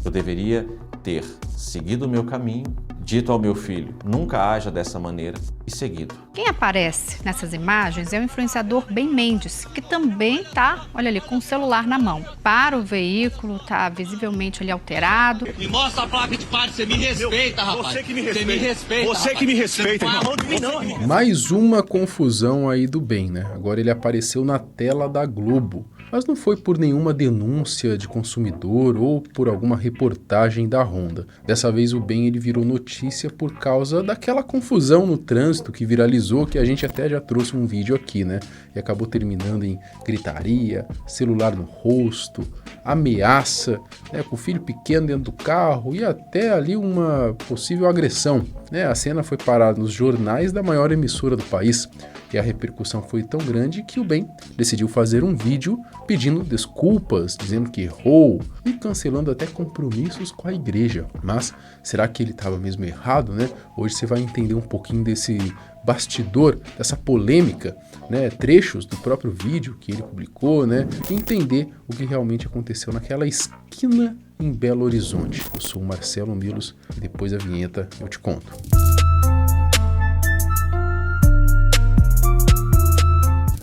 Eu deveria ter seguido o meu caminho, dito ao meu filho, nunca haja dessa maneira, e seguido. Quem aparece nessas imagens é o influenciador Ben Mendes, que também tá, olha ali, com o celular na mão. Para o veículo, tá visivelmente ali alterado. Me mostra a placa de padre, você me respeita, rapaz. Você que me respeita. Você me respeita, Você rapaz. que me respeita, Você não irmão. põe a mão de mim, não, irmão. Mais uma confusão aí do Ben, né? Agora ele apareceu na tela da Globo. Mas não foi por nenhuma denúncia de consumidor ou por alguma reportagem da Honda. Dessa vez o Ben ele virou notícia por causa daquela confusão no trânsito que viralizou, que a gente até já trouxe um vídeo aqui, né? E acabou terminando em gritaria, celular no rosto, ameaça, né? Com o filho pequeno dentro do carro e até ali uma possível agressão, né? A cena foi parar nos jornais da maior emissora do país e a repercussão foi tão grande que o Ben decidiu fazer um vídeo pedindo desculpas, dizendo que errou e cancelando até compromissos com a igreja. Mas será que ele estava mesmo errado, né? Hoje você vai entender um pouquinho desse bastidor, dessa polêmica, né? Trechos do próprio vídeo que ele publicou, né? E entender o que realmente aconteceu naquela esquina em Belo Horizonte. Eu sou o Marcelo Milos e depois da vinheta eu te conto.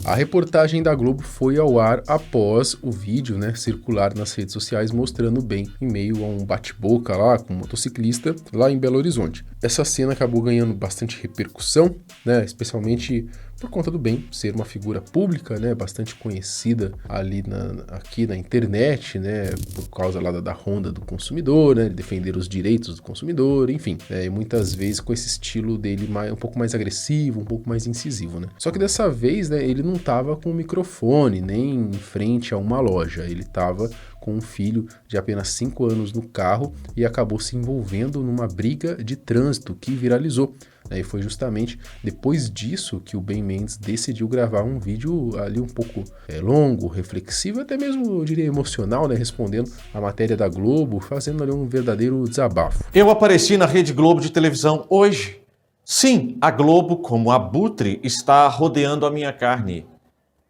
A reportagem da Globo foi ao ar após o vídeo, né, circular nas redes sociais mostrando o Ben em meio a um bate-boca lá com um motociclista lá em Belo Horizonte. Essa cena acabou ganhando bastante repercussão, né, especialmente por conta do Ben ser uma figura pública, né, bastante conhecida ali aqui na internet, né, por causa lá da Honda do consumidor, né, de defender os direitos do consumidor, enfim, e muitas vezes com esse estilo dele um pouco mais agressivo, um pouco mais incisivo, né. Só que dessa vez, né, ele não estava com o microfone, nem em frente a uma loja, ele estava com um filho de apenas 5 anos no carro e acabou se envolvendo numa briga de trânsito que viralizou. E foi justamente depois disso que o Ben Mendes decidiu gravar um vídeo ali um pouco longo, reflexivo, até mesmo, eu diria, emocional, né? Respondendo a matéria da Globo, fazendo ali um verdadeiro desabafo. Eu apareci na Rede Globo de televisão hoje. Sim, a Globo, como abutre, está rodeando a minha carne.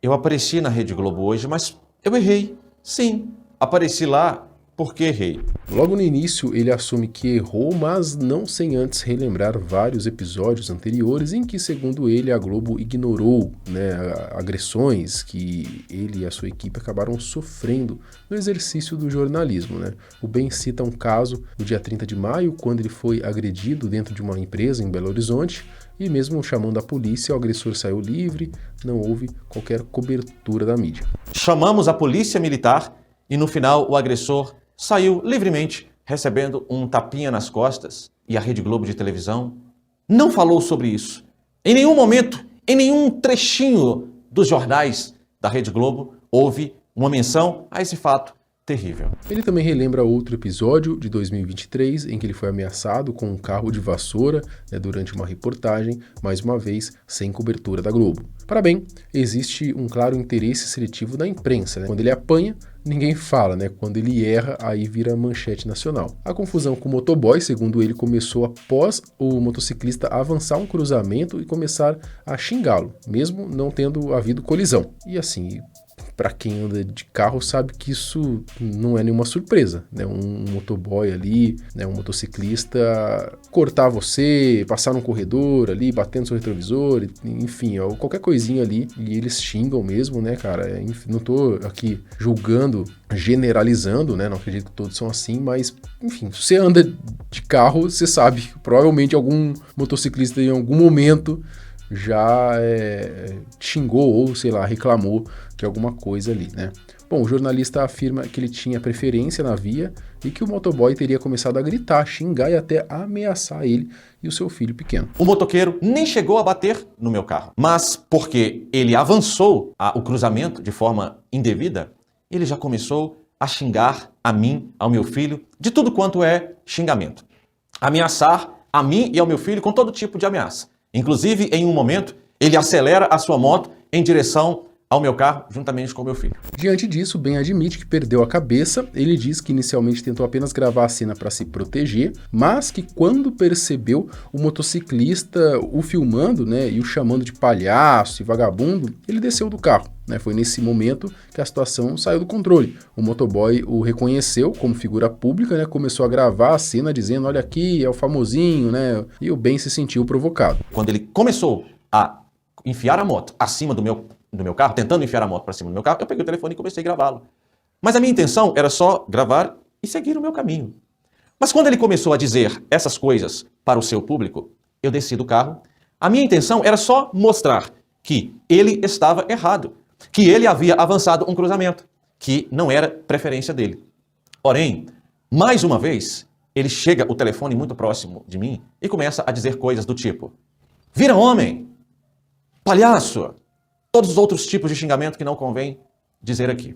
Eu apareci na Rede Globo hoje, mas eu errei. Sim, apareci lá porque errei. Logo no início, ele assume que errou, mas não sem antes relembrar vários episódios anteriores em que, segundo ele, a Globo ignorou, né, agressões que ele e a sua equipe acabaram sofrendo no exercício do jornalismo, né? O Ben cita um caso no dia 30 de maio, quando ele foi agredido dentro de uma empresa em Belo Horizonte, e mesmo chamando a polícia, o agressor saiu livre, não houve qualquer cobertura da mídia. Chamamos a polícia militar e no final o agressor saiu livremente, recebendo um tapinha nas costas, e a Rede Globo de televisão não falou sobre isso. Em nenhum momento, em nenhum trechinho dos jornais da Rede Globo, houve uma menção a esse fato terrível. Ele também relembra outro episódio de 2023, em que ele foi ameaçado com um carro de vassoura, né, durante uma reportagem, mais uma vez sem cobertura da Globo. Para Ben, existe um claro interesse seletivo da imprensa, né? Quando ele apanha, ninguém fala, né? Quando ele erra, aí vira manchete nacional. A confusão com o motoboy, segundo ele, começou após o motociclista avançar um cruzamento e começar a xingá-lo, mesmo não tendo havido colisão. E assim, para quem anda de carro sabe que isso não é nenhuma surpresa, né? Um motoboy ali, né, um motociclista cortar você, passar num corredor ali, batendo no seu retrovisor, enfim, qualquer coisinha ali, e eles xingam mesmo, né, cara? Enfim, não tô aqui julgando, generalizando, né? Não acredito que todos são assim, mas, enfim, se você anda de carro, você sabe que provavelmente algum motociclista em algum momento já xingou ou, sei lá, reclamou de alguma coisa ali, né? Bom, o jornalista afirma que ele tinha preferência na via e que o motoboy teria começado a gritar, xingar e até ameaçar ele e o seu filho pequeno. O motoqueiro nem chegou a bater no meu carro, mas porque ele avançou o cruzamento de forma indevida, ele já começou a xingar a mim, ao meu filho, de tudo quanto é xingamento. Ameaçar a mim e ao meu filho com todo tipo de ameaça. Inclusive, em um momento, ele acelera a sua moto em direção ao meu carro juntamente com o meu filho. Diante disso, Ben admite que perdeu a cabeça. Ele diz que inicialmente tentou apenas gravar a cena para se proteger, mas que quando percebeu o motociclista o filmando, né, e o chamando de palhaço e vagabundo, ele desceu do carro. Foi nesse momento que a situação saiu do controle. O motoboy o reconheceu como figura pública, né, começou a gravar a cena dizendo, olha aqui, é o famosinho, né, e o Ben se sentiu provocado. Quando ele começou a enfiar a moto acima do meu carro, tentando enfiar a moto para cima do meu carro, eu peguei o telefone e comecei a gravá-lo. Mas a minha intenção era só gravar e seguir o meu caminho. Mas quando ele começou a dizer essas coisas para o seu público, eu desci do carro. A minha intenção era só mostrar que ele estava errado, que ele havia avançado um cruzamento, que não era preferência dele. Porém, mais uma vez, ele chega o telefone muito próximo de mim e começa a dizer coisas do tipo: vira homem, palhaço, todos os outros tipos de xingamento que não convém dizer aqui.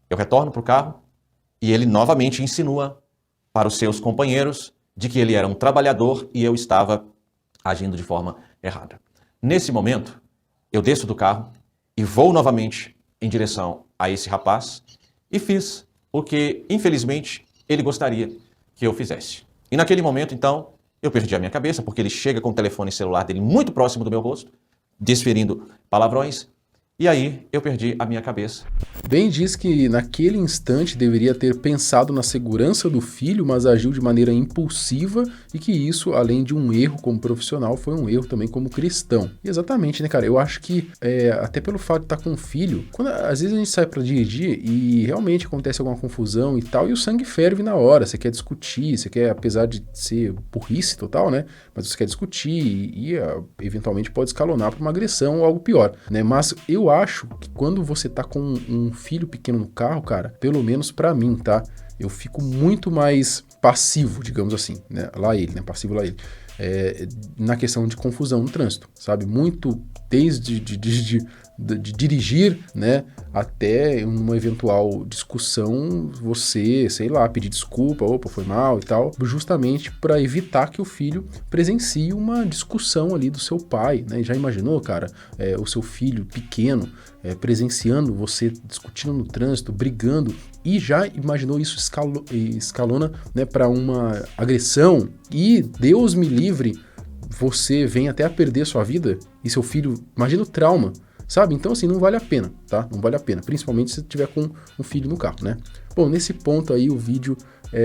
Eu retorno para o carro e ele novamente insinua para os seus companheiros de que ele era um trabalhador e eu estava agindo de forma errada. Nesse momento, eu desço do carro e vou novamente em direção a esse rapaz e fiz o que, infelizmente, ele gostaria que eu fizesse. E naquele momento, então, eu perdi a minha cabeça, porque ele chega com o telefone celular dele muito próximo do meu rosto, desferindo palavrões, e aí eu perdi a minha cabeça. Ben diz que naquele instante deveria ter pensado na segurança do filho, mas agiu de maneira impulsiva e que isso, além de um erro como profissional, foi um erro também como cristão. E exatamente, né, cara? Eu acho que até pelo fato de estar com um filho, quando às vezes a gente sai pra dirigir e realmente acontece alguma confusão e tal, e o sangue ferve na hora, você quer discutir, você quer, apesar de ser burrice total, né? Mas você quer discutir e eventualmente pode escalonar para uma agressão ou algo pior, né? Mas eu acho que quando você tá com um filho pequeno no carro, cara, pelo menos pra mim, tá? Eu fico muito mais passivo, digamos assim, né? Passivo lá ele. Na questão de confusão no trânsito, sabe? Muito desde de dirigir, né, até uma eventual discussão, você, sei lá, pedir desculpa, opa, foi mal e tal, justamente para evitar que o filho presencie uma discussão ali do seu pai, né? Já imaginou, cara, o seu filho pequeno presenciando você discutindo no trânsito, brigando, e já imaginou isso escalona, né, para uma agressão, e Deus me livre, você vem até a perder sua vida e seu filho, imagina o trauma, sabe? Então, assim, não vale a pena, tá? Não vale a pena, principalmente se tiver com um filho no carro, né? Bom, nesse ponto aí o vídeo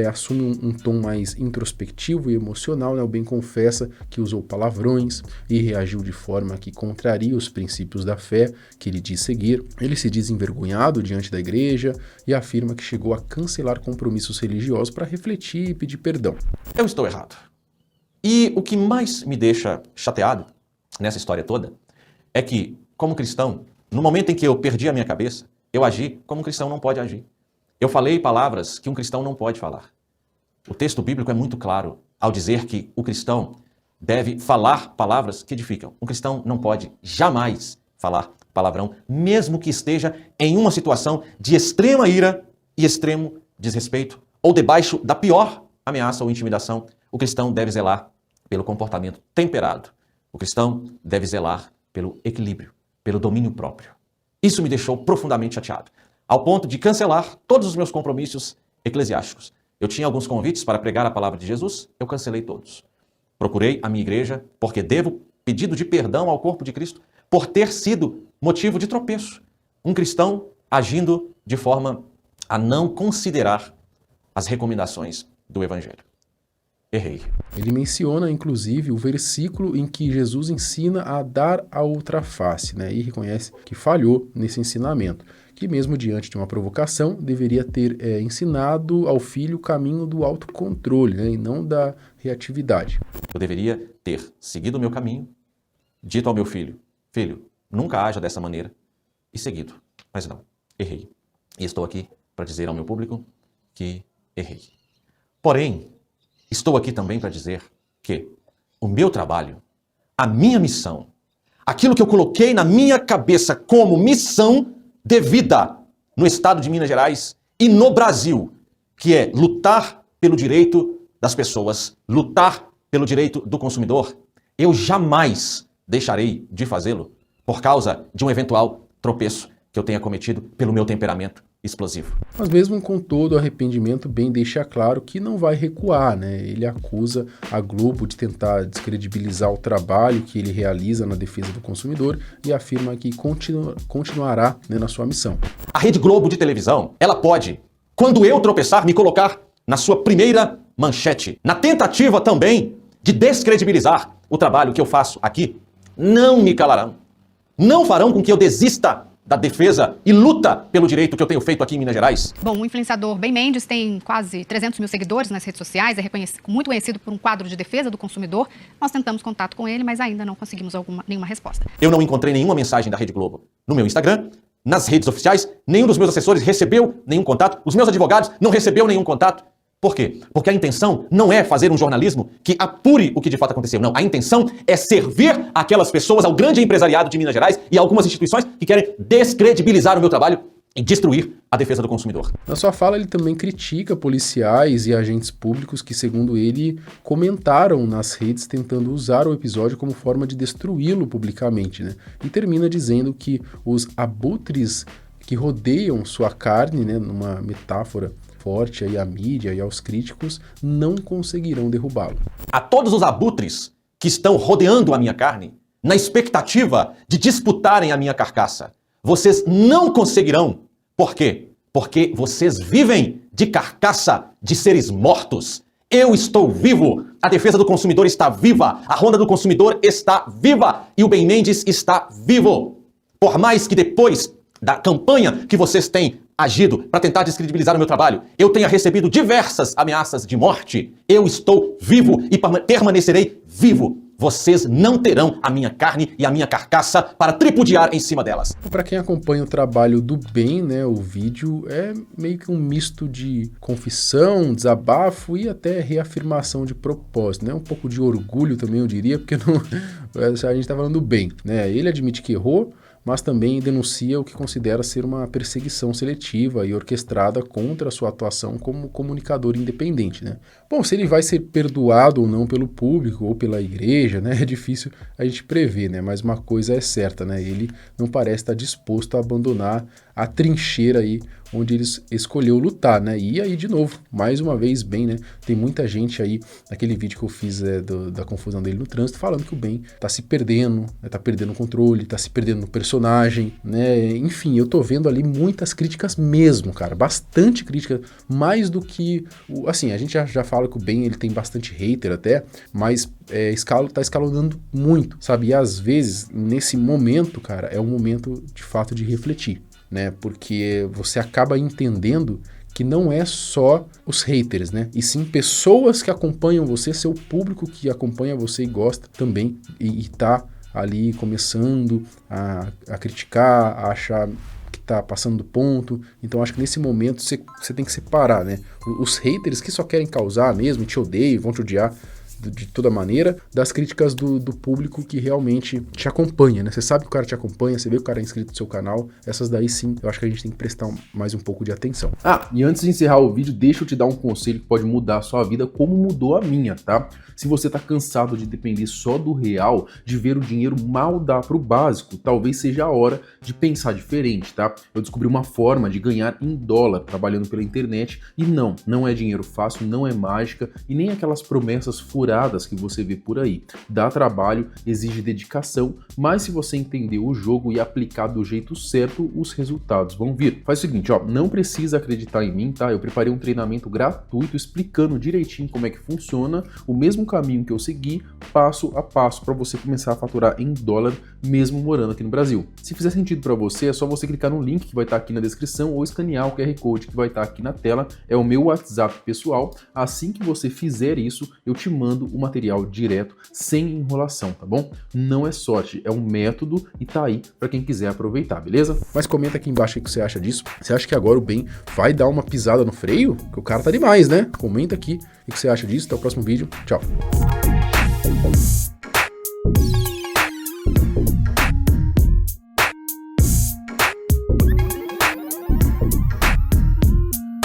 assume um tom mais introspectivo e emocional, né? O Ben confessa que usou palavrões e reagiu de forma que contraria os princípios da fé que ele diz seguir. Ele se diz envergonhado diante da igreja e afirma que chegou a cancelar compromissos religiosos para refletir e pedir perdão. Eu estou errado. E o que mais me deixa chateado nessa história toda é que, como cristão, no momento em que eu perdi a minha cabeça, eu agi como um cristão não pode agir. Eu falei palavras que um cristão não pode falar. O texto bíblico é muito claro ao dizer que o cristão deve falar palavras que edificam. Um cristão não pode jamais falar palavrão, mesmo que esteja em uma situação de extrema ira e extremo desrespeito, ou debaixo da pior ameaça ou intimidação. O cristão deve zelar pelo comportamento temperado. O cristão deve zelar pelo equilíbrio, pelo domínio próprio. Isso me deixou profundamente chateado, ao ponto de cancelar todos os meus compromissos eclesiásticos. Eu tinha alguns convites para pregar a palavra de Jesus, eu cancelei todos. Procurei a minha igreja porque devo pedido de perdão ao corpo de Cristo por ter sido motivo de tropeço. Um cristão agindo de forma a não considerar as recomendações do Evangelho. Errei. Ele menciona, inclusive, o versículo em que Jesus ensina a dar a outra face, né? E reconhece que falhou nesse ensinamento, que mesmo diante de uma provocação, deveria ter ensinado ao filho o caminho do autocontrole, né? E não da reatividade. Eu deveria ter seguido o meu caminho, dito ao meu filho, filho, nunca haja dessa maneira, e seguido. Mas não, errei. E estou aqui para dizer ao meu público que errei. Porém, estou aqui também para dizer que o meu trabalho, a minha missão, aquilo que eu coloquei na minha cabeça como missão de vida no estado de Minas Gerais e no Brasil, que é lutar pelo direito das pessoas, lutar pelo direito do consumidor, eu jamais deixarei de fazê-lo por causa de um eventual tropeço que eu tenha cometido pelo meu temperamento explosivo. Mas mesmo com todo o arrependimento, Ben deixa claro que não vai recuar, né? Ele acusa a Globo de tentar descredibilizar o trabalho que ele realiza na defesa do consumidor e afirma que continuará, né, na sua missão. A Rede Globo de televisão, ela pode, quando eu tropeçar, me colocar na sua primeira manchete. Na tentativa também de descredibilizar o trabalho que eu faço aqui, não me calarão. Não farão com que eu desista da defesa e luta pelo direito que eu tenho feito aqui em Minas Gerais. Bom, o influenciador Ben Mendes tem quase 300 mil seguidores nas redes sociais, é muito conhecido por um quadro de defesa do consumidor. Nós tentamos contato com ele, mas ainda não conseguimos nenhuma resposta. Eu não encontrei nenhuma mensagem da Rede Globo no meu Instagram, nas redes oficiais, nenhum dos meus assessores recebeu nenhum contato, os meus advogados não recebeu nenhum contato. Por quê? Porque a intenção não é fazer um jornalismo que apure o que de fato aconteceu. Não, a intenção é servir aquelas pessoas, ao grande empresariado de Minas Gerais e a algumas instituições que querem descredibilizar o meu trabalho e destruir a defesa do consumidor. Na sua fala, ele também critica policiais e agentes públicos que, segundo ele, comentaram nas redes tentando usar o episódio como forma de destruí-lo publicamente, né? E termina dizendo que os abutres que rodeiam sua carne, né, numa metáfora forte aí à mídia e aos críticos, não conseguirão derrubá-lo. A todos os abutres que estão rodeando a minha carne, na expectativa de disputarem a minha carcaça, vocês não conseguirão. Por quê? Porque vocês vivem de carcaça de seres mortos. Eu estou vivo, a defesa do consumidor está viva, a Ronda do Consumidor está viva e o Ben Mendes está vivo. Por mais que depois da campanha que vocês têm agido para tentar descredibilizar o meu trabalho, eu tenha recebido diversas ameaças de morte, eu estou vivo e permanecerei vivo. Vocês não terão a minha carne e a minha carcaça para tripudiar em cima delas. Para quem acompanha o trabalho do Ben, né, o vídeo é meio que um misto de confissão, desabafo e até reafirmação de propósito, né? Um pouco de orgulho também, eu diria, porque não, a gente tá falando do Ben, né? Ele admite que errou, mas também denuncia o que considera ser uma perseguição seletiva e orquestrada contra a sua atuação como comunicador independente, né? Bom, se ele vai ser perdoado ou não pelo público ou pela igreja, né, é difícil a gente prever, né? Mas uma coisa é certa, né? Ele não parece estar disposto a abandonar a trincheira aí onde ele escolheu lutar, né? E aí, de novo, mais uma vez, Ben, né? Tem muita gente aí, naquele vídeo que eu fiz da confusão dele no trânsito, falando que o Ben tá se perdendo, né? Tá perdendo o controle, tá se perdendo no personagem, né? Enfim, eu tô vendo ali muitas críticas mesmo, cara. Bastante crítica, mais do que... Assim, a gente já fala que o Ben, ele tem bastante hater até, mas tá escalonando muito, sabe? E às vezes, nesse momento, cara, é um momento, de fato, de refletir, né? Porque você acaba entendendo que não é só os haters, né? E sim pessoas que acompanham você, seu público que acompanha você e gosta também, e tá ali começando a criticar, a achar que tá passando do ponto. Então acho que nesse momento você tem que separar, né? Os haters que só querem causar mesmo, te odeiam, vão te odiar de toda maneira, das críticas do público que realmente te acompanha, né? Você sabe que o cara te acompanha, você vê que o cara é inscrito no seu canal, essas daí sim, eu acho que a gente tem que prestar mais um pouco de atenção. Ah, e antes de encerrar o vídeo, deixa eu te dar um conselho que pode mudar a sua vida, como mudou a minha, tá? Se você tá cansado de depender só do real, de ver o dinheiro mal dar pro básico, talvez seja a hora de pensar diferente, tá? Eu descobri uma forma de ganhar em dólar trabalhando pela internet e não é dinheiro fácil, não é mágica e nem aquelas promessas furadas que você vê por aí. Dá trabalho, exige dedicação, mas se você entender o jogo e aplicar do jeito certo, os resultados vão vir. Faz o seguinte, ó, não precisa acreditar em mim, tá? Eu preparei um treinamento gratuito explicando direitinho como é que funciona, o mesmo caminho que eu segui, passo a passo, para você começar a faturar em dólar, mesmo morando aqui no Brasil. Se fizer sentido para você, é só você clicar no link que vai estar aqui na descrição ou escanear o QR Code que vai estar aqui na tela. É o meu WhatsApp pessoal. Assim que você fizer isso, eu te mando o material direto, sem enrolação, tá bom? Não é sorte, é um método e tá aí para quem quiser aproveitar, beleza? Mas comenta aqui embaixo o que você acha disso. Você acha que agora o Ben vai dar uma pisada no freio? Porque o cara tá demais, né? Comenta aqui o que você acha disso. Até o próximo vídeo. Tchau.